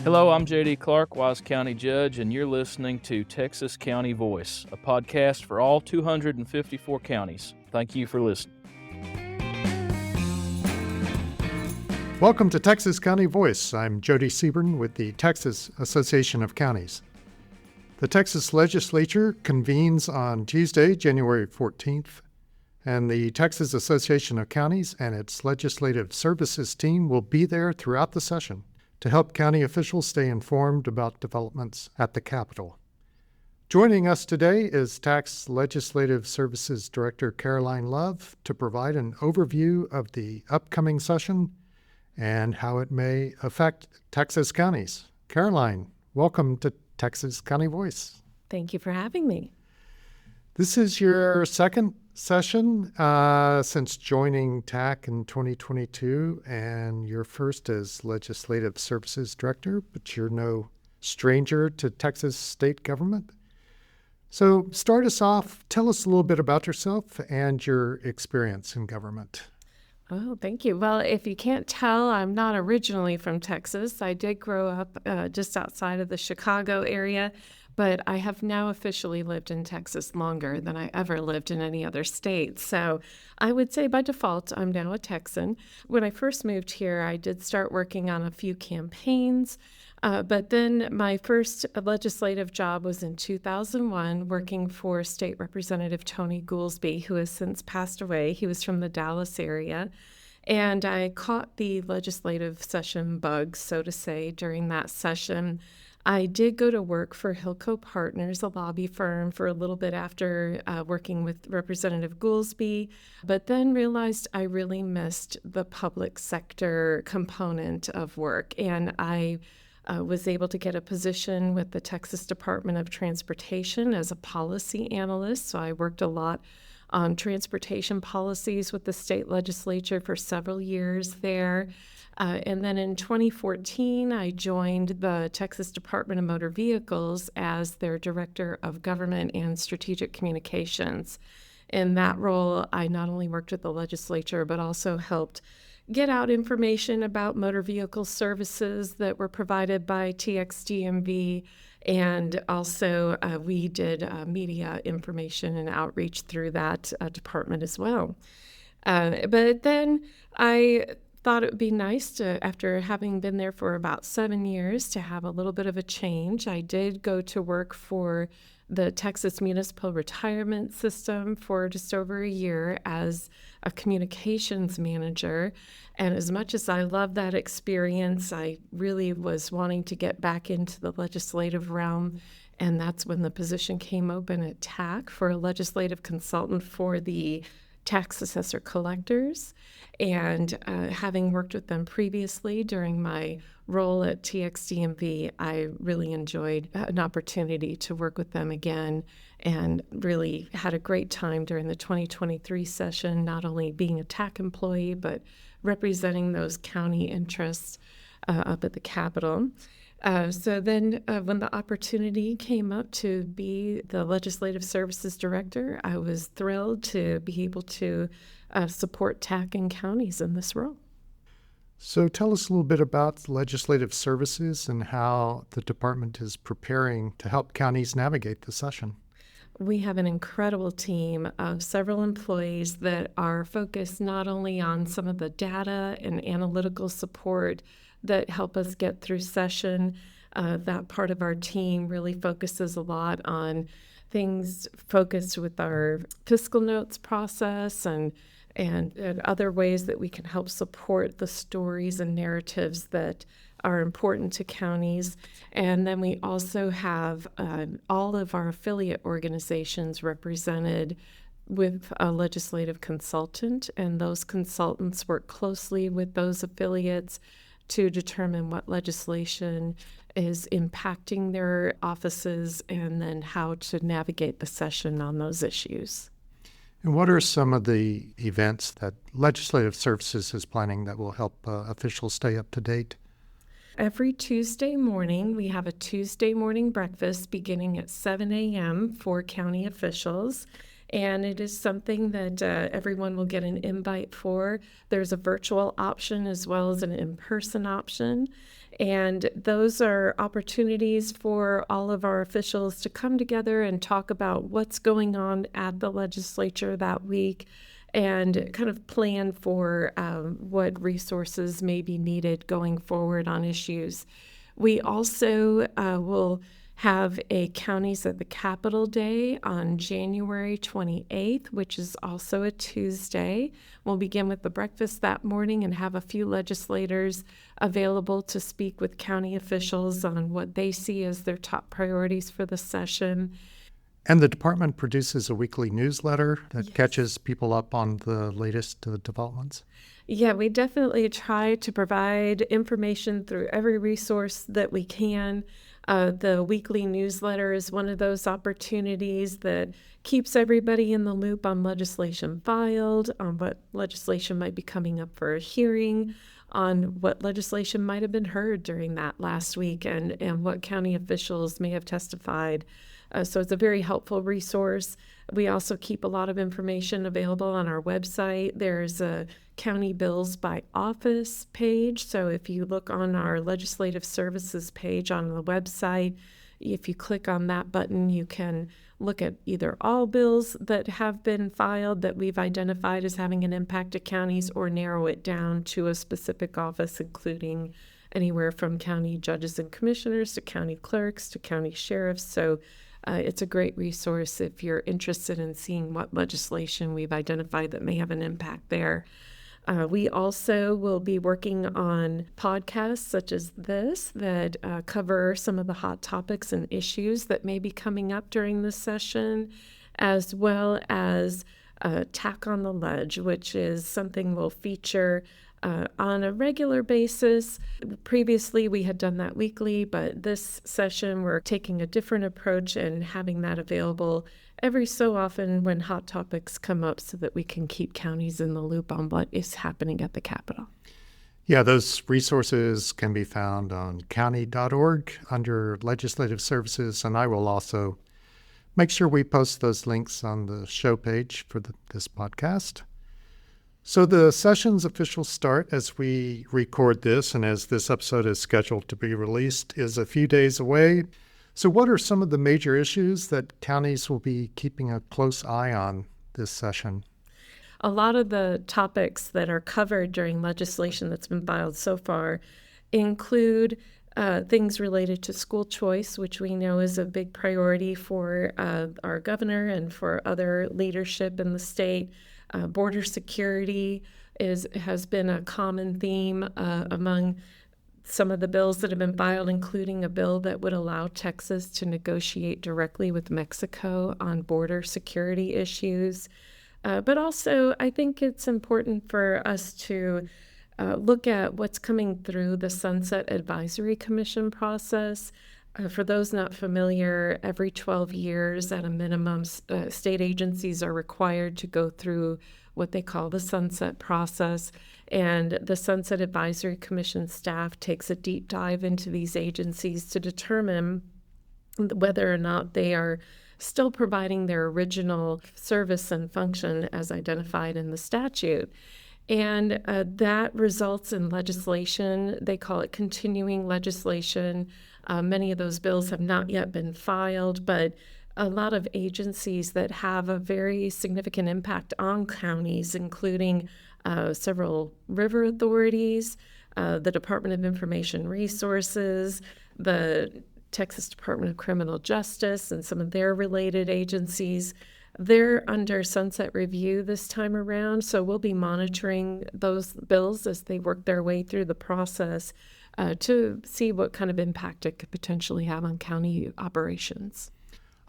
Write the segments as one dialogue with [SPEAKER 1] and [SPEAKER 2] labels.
[SPEAKER 1] Hello, I'm J.D. Clark, Wise County Judge, and you're listening to Texas County Voice, a podcast for all 254 counties. Thank you for listening.
[SPEAKER 2] Welcome to Texas County Voice. I'm Jody Seaburn with the Texas Association of Counties. The Texas Legislature convenes on Tuesday, January 14th, and the Texas Association of Counties and its Legislative Services team will be there throughout the session to help county officials stay informed about developments at the Capitol. Joining us today is Tax Legislative Services Director Caroline Love to provide an overview of the upcoming session and how it may affect Texas counties. Caroline, welcome to Texas County Voice.
[SPEAKER 3] Thank you for having me.
[SPEAKER 2] This is your second session since joining TAC in 2022, and your first as Legislative Services Director, but you're no stranger to Texas state government. So start us off. Tell us a little bit about yourself and your experience in government.
[SPEAKER 3] Oh, thank you. Well, if you can't tell, I'm not originally from Texas. I did grow up just outside of the Chicago area, but I have now officially lived in Texas longer than I ever lived in any other state. So I would say by default, I'm now a Texan. When I first moved here, I did start working on a few campaigns, but then my first legislative job was in 2001, working for State Representative Tony Goolsbee, who has since passed away. He was from the Dallas area. And I caught the legislative session bug, so to say, during that session. I did go to work for Hilco Partners, a lobby firm, for a little bit after working with Representative Goolsbee, but then realized I really missed the public sector component of work. And I was able to get a position with the Texas Department of Transportation as a policy analyst. So I worked a lot on transportation policies with the state legislature for several years there. And then in 2014, I joined the Texas Department of Motor Vehicles as their Director of Government and Strategic Communications. In that role, I not only worked with the legislature, but also helped get out information about motor vehicle services that were provided by TXDMV. And also, we did media information and outreach through that department as well. But then I thought it would be nice to, after having been there for about 7 years, to have a little bit of a change. I did go to work for the Texas Municipal Retirement System for just over a year as a communications manager. And as much as I love that experience, I really was wanting to get back into the legislative realm. And that's when the position came open at TAC for a legislative consultant for the tax assessor collectors. And having worked with them previously during my role at TXDMV, I really enjoyed an opportunity to work with them again and really had a great time during the 2023 session, not only being a TAC employee, but representing those county interests up at the Capitol. So then when the opportunity came up to be the Legislative Services Director, I was thrilled to be able to support TAC and counties in this role.
[SPEAKER 2] So tell us a little bit about legislative services and how the department is preparing to help counties navigate the session.
[SPEAKER 3] We have an incredible team of several employees that are focused not only on some of the data and analytical support that help us get through session. That part of our team really focuses a lot on things focused with our fiscal notes process and other ways that we can help support the stories and narratives that are important to counties. And then we also have all of our affiliate organizations represented with a legislative consultant, and those consultants work closely with those affiliates to determine what legislation is impacting their offices and then how to navigate the session on those issues.
[SPEAKER 2] And what are some of the events that Legislative Services is planning that will help officials stay up to date?
[SPEAKER 3] Every Tuesday morning, we have a Tuesday morning breakfast beginning at 7 a.m. for county officials. And it is something that everyone will get an invite for. There's a virtual option as well as an in-person option. And those are opportunities for all of our officials to come together and talk about what's going on at the legislature that week and kind of plan for what resources may be needed going forward on issues. We also will have a Counties at the Capitol Day on January 28th, which is also a Tuesday. We'll begin with the breakfast that morning and have a few legislators available to speak with county officials on what they see as their top priorities for the session.
[SPEAKER 2] And the department produces a weekly newsletter that catches people up on the latest developments.
[SPEAKER 3] Yeah, we definitely try to provide information through every resource that we can. The weekly newsletter is one of those opportunities that keeps everybody in the loop on legislation filed, on what legislation might be coming up for a hearing, on what legislation might have been heard during that last week, and what county officials may have testified. So it's a very helpful resource. We also keep a lot of information available on our website. There's a County Bills by Office page. So if you look on our Legislative Services page on the website, if you click on that button, you can look at either all bills that have been filed that we've identified as having an impact to counties, or narrow it down to a specific office, including anywhere from county judges and commissioners to county clerks to county sheriffs. So it's a great resource if you're interested in seeing what legislation we've identified that may have an impact there. We also will be working on podcasts such as this that cover some of the hot topics and issues that may be coming up during this session, as well as Tack on the Ledge, which is something we'll feature on a regular basis. Previously, we had done that weekly, but this session we're taking a different approach and having that available every so often when hot topics come up so that we can keep counties in the loop on what is happening at the Capitol.
[SPEAKER 2] Yeah, those resources can be found on county.org under Legislative Services, and I will also make sure we post those links on the show page for this podcast. So the session's official start as we record this and as this episode is scheduled to be released is a few days away. So what are some of the major issues that counties will be keeping a close eye on this session?
[SPEAKER 3] A lot of the topics that are covered during legislation that's been filed so far include things related to school choice, which we know is a big priority for our governor and for other leadership in the state. Border security has been a common theme among some of the bills that have been filed, including a bill that would allow Texas to negotiate directly with Mexico on border security issues. But also, I think it's important for us to look at what's coming through the Sunset Advisory Commission process. For those not familiar, every 12 years at a minimum, state agencies are required to go through what they call the sunset process. And the Sunset Advisory Commission staff takes a deep dive into these agencies to determine whether or not they are still providing their original service and function as identified in the statute. And that results in legislation. They call it continuing legislation. Many of those bills have not yet been filed, but a lot of agencies that have a very significant impact on counties, including several river authorities, the Department of Information Resources, the Texas Department of Criminal Justice, and some of their related agencies. They're under sunset review this time around, so we'll be monitoring those bills as they work their way through the process to see what kind of impact it could potentially have on county operations.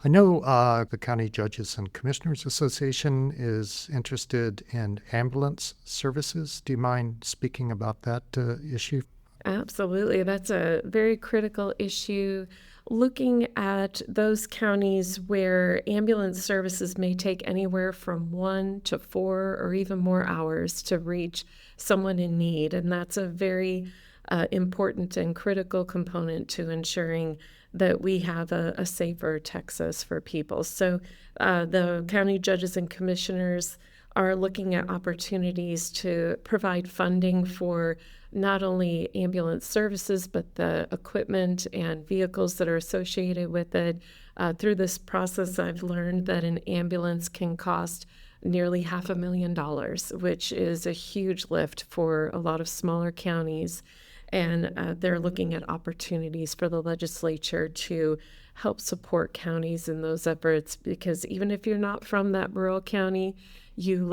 [SPEAKER 2] I know the County Judges and Commissioners Association is interested in ambulance services. Do you mind speaking about that issue?
[SPEAKER 3] Absolutely. That's a very critical issue. Looking at those counties where ambulance services may take anywhere from 1 to 4 or even more hours to reach someone in need. And that's a very important and critical component to ensuring that we have a safer Texas for people. So the county judges and commissioners are looking at opportunities to provide funding for not only ambulance services, but the equipment and vehicles that are associated with it. Through this process, I've learned that an ambulance can cost nearly $500,000, which is a huge lift for a lot of smaller counties. And they're looking at opportunities for the legislature to help support counties in those efforts, because even if you're not from that rural county, you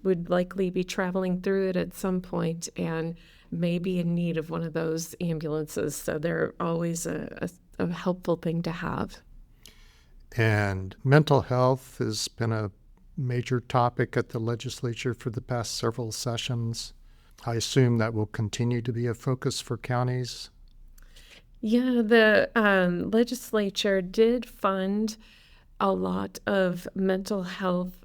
[SPEAKER 3] would likely be traveling through it at some point and may be in need of one of those ambulances. So they're always a helpful thing to have.
[SPEAKER 2] And mental health has been a major topic at the legislature for the past several sessions. I assume that will continue to be a focus for counties.
[SPEAKER 3] Yeah, the legislature did fund a lot of mental health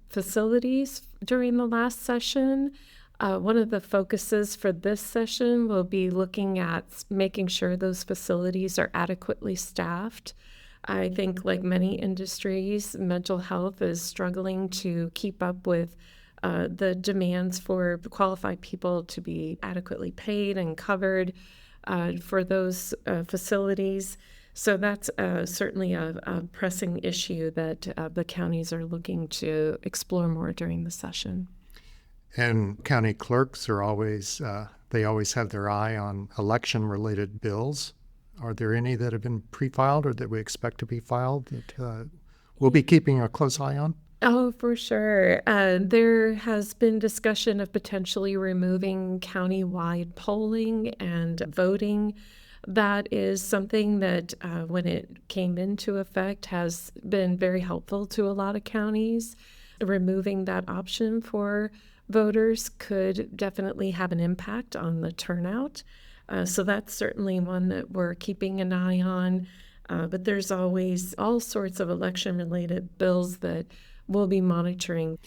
[SPEAKER 3] facilities during the last session. One of the focuses for this session will be looking at making sure those facilities are adequately staffed. I think, like many industries, mental health is struggling to keep up with the demands for qualified people to be adequately paid and covered for those facilities. So that's certainly a pressing issue that the counties are looking to explore more during the session.
[SPEAKER 2] And county clerks are always, they always have their eye on election-related bills. Are there any that have been pre-filed or that we expect to be filed that we'll be keeping a close eye on?
[SPEAKER 3] Oh, for sure. There has been discussion of potentially removing county-wide polling and voting. That is something that, when it came into effect, has been very helpful to a lot of counties. Removing that option for voters could definitely have an impact on the turnout. So that's certainly one that we're keeping an eye on. But there's always all sorts of election-related bills that we'll be monitoring.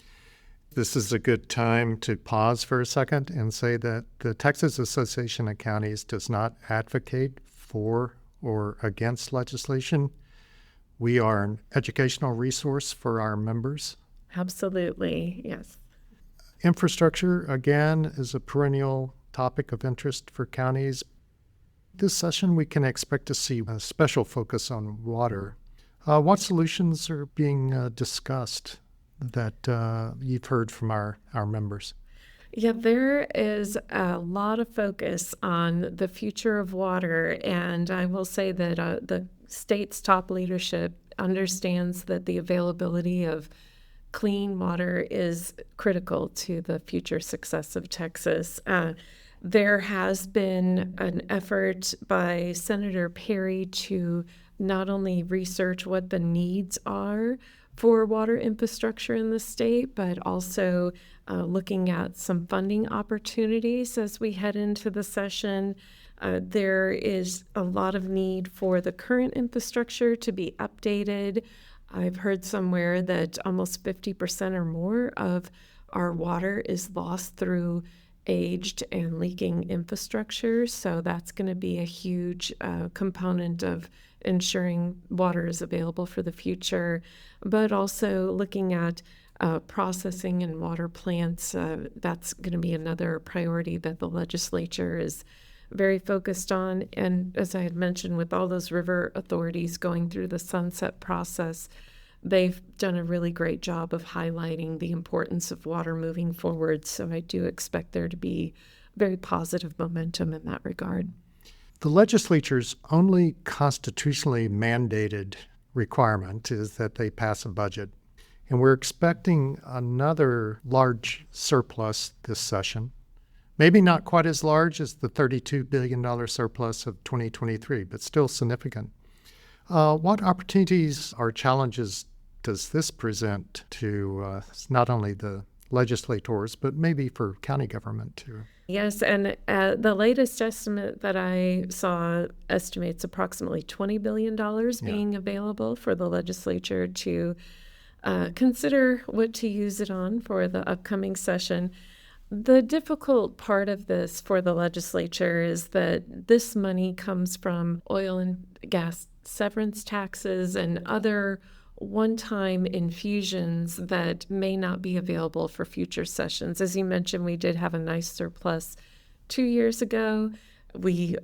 [SPEAKER 2] This is a good time to pause for a second and say that the Texas Association of Counties does not advocate for or against legislation. We are an educational resource for our members.
[SPEAKER 3] Absolutely, yes.
[SPEAKER 2] Infrastructure, again, is a perennial topic of interest for counties. This session, we can expect to see a special focus on water. What solutions are being discussed that you've heard from our members?
[SPEAKER 3] Yeah, there is a lot of focus on the future of water, and I will say that the state's top leadership understands that the availability of clean water is critical to the future success of Texas. There has been an effort by Senator Perry to not only research what the needs are for water infrastructure in the state, but also looking at some funding opportunities as we head into the session. There is a lot of need for the current infrastructure to be updated. I've heard somewhere that almost 50% or more of our water is lost through aged and leaking infrastructure. So that's going to be a huge component of ensuring water is available for the future, but also looking at processing and water plants. That's going to be another priority that the legislature is very focused on. And as I had mentioned, with all those river authorities going through the sunset process, they've done a really great job of highlighting the importance of water moving forward. So I do expect there to be very positive momentum in that regard.
[SPEAKER 2] The legislature's only constitutionally mandated requirement is that they pass a budget. And we're expecting another large surplus this session. Maybe not quite as large as the $32 billion surplus of 2023, but still significant. What opportunities or challenges does this present to not only the legislators, but maybe for county government too?
[SPEAKER 3] Yes, and the latest estimate that I saw estimates approximately $20 billion being available for the legislature to consider what to use it on for the upcoming session. The difficult part of this for the legislature is that this money comes from oil and gas severance taxes and other one-time infusions that may not be available for future sessions. As you mentioned, we did have a nice surplus 2 years ago. We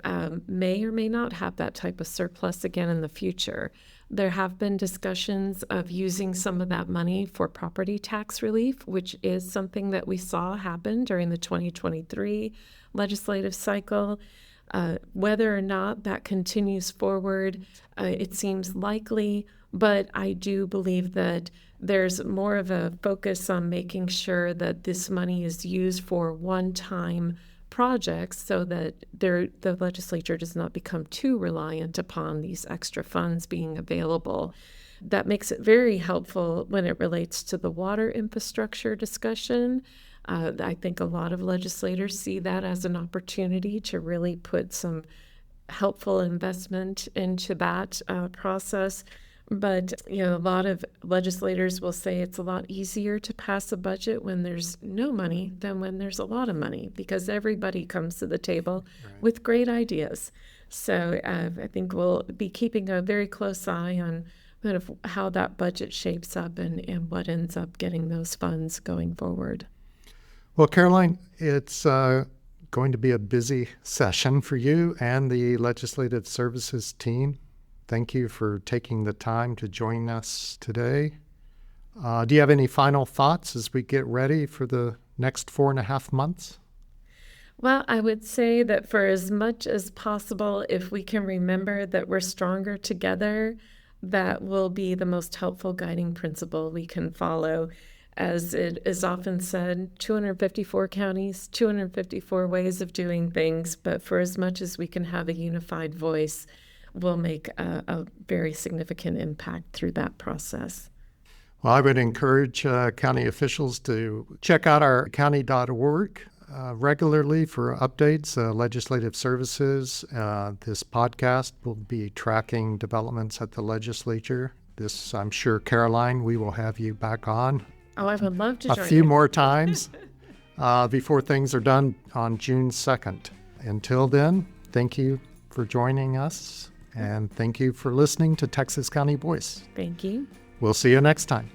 [SPEAKER 3] may or may not have that type of surplus again in the future. There have been discussions of using some of that money for property tax relief, which is something that we saw happen during the 2023 legislative cycle. Whether or not that continues forward, it seems likely, but I do believe that there's more of a focus on making sure that this money is used for one-time projects so that the legislature does not become too reliant upon these extra funds being available. That makes it very helpful when it relates to the water infrastructure discussion. I think a lot of legislators see that as an opportunity to really put some helpful investment into that process. But, a lot of legislators will say it's a lot easier to pass a budget when there's no money than when there's a lot of money, because everybody comes to the table with great ideas. So I think we'll be keeping a very close eye on kind of how that budget shapes up and what ends up getting those funds going forward.
[SPEAKER 2] Well, Caroline, it's going to be a busy session for you and the Legislative Services team. Thank you for taking the time to join us today. Do you have any final thoughts as we get ready for the next 4.5 months?
[SPEAKER 3] Well, I would say that for as much as possible, if we can remember that we're stronger together, that will be the most helpful guiding principle we can follow. As it is often said, 254 counties, 254 ways of doing things, but for as much as we can have a unified voice, will make a very significant impact through that process.
[SPEAKER 2] Well, I would encourage county officials to check out our county.org regularly for updates, legislative services. This podcast will be tracking developments at the legislature. This, I'm sure, Caroline, we will have you back on.
[SPEAKER 3] Oh, I would love to join
[SPEAKER 2] a few
[SPEAKER 3] you.
[SPEAKER 2] more times before things are done on June 2nd. Until then, thank you for joining us. And thank you for listening to Texas County Voice.
[SPEAKER 3] Thank you.
[SPEAKER 2] We'll see you next time.